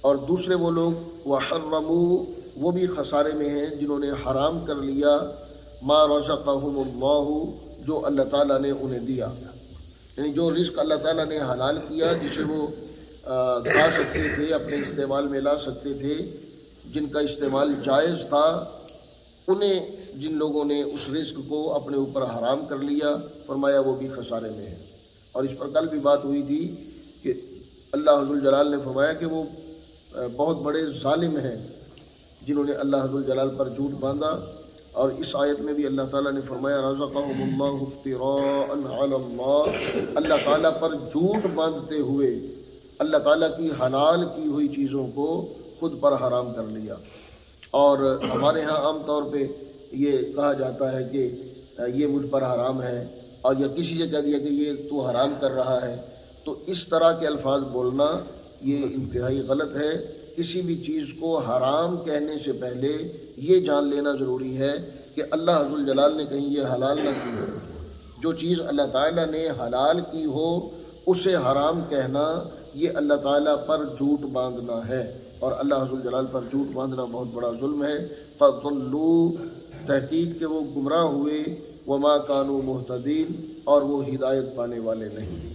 اور دوسرے وہ لوگ وحرموا، وہ بھی خسارے میں ہیں جنہوں نے حرام کر لیا ما رزقہم اللہ، جو اللہ تعالیٰ نے انہیں دیا، یعنی جو رزق اللہ تعالیٰ نے حلال کیا، جسے وہ کھا سکتے تھے، اپنے استعمال میں لا سکتے تھے، جن کا استعمال جائز تھا، انہیں جن لوگوں نے اس رزق کو اپنے اوپر حرام کر لیا، فرمایا وہ بھی خسارے میں ہے۔ اور اس پر کل بھی بات ہوئی تھی کہ اللہ ذو الجلال نے فرمایا کہ وہ بہت بڑے ظالم ہیں جنہوں نے اللہ ذو الجلال پر جھوٹ باندھا۔ اور اس آیت میں بھی اللہ تعالیٰ نے فرمایا رزقہم اللہ افتراء علی اللہ، اللہ تعالیٰ پر جھوٹ باندھتے ہوئے اللہ تعالیٰ کی حلال کی ہوئی چیزوں کو خود پر حرام کر لیا۔ اور ہمارے ہاں عام طور پہ یہ کہا جاتا ہے کہ یہ مجھ پر حرام ہے، اور یا کسی سے کہہ دیا کہ یہ تو حرام کر رہا ہے، تو اس طرح کے الفاظ بولنا یہ انتہائی غلط ہے۔ کسی بھی چیز کو حرام کہنے سے پہلے یہ جان لینا ضروری ہے کہ اللہ ذو الجلال نے کہیں یہ حلال نہ کی ہو۔ جو چیز اللہ تعالیٰ نے حلال کی ہو اسے حرام کہنا یہ اللہ تعالیٰ پر جھوٹ باندھنا ہے، اور اللہ ذو الجلال پر جھوٹ باندھنا بہت بڑا ظلم ہے۔ فَضَلُّوا، تحقیق کہ وہ گمراہ ہوئے، وَمَا كَانُوا مُهْتَدِينَ، اور وہ ہدایت پانے والے نہیں۔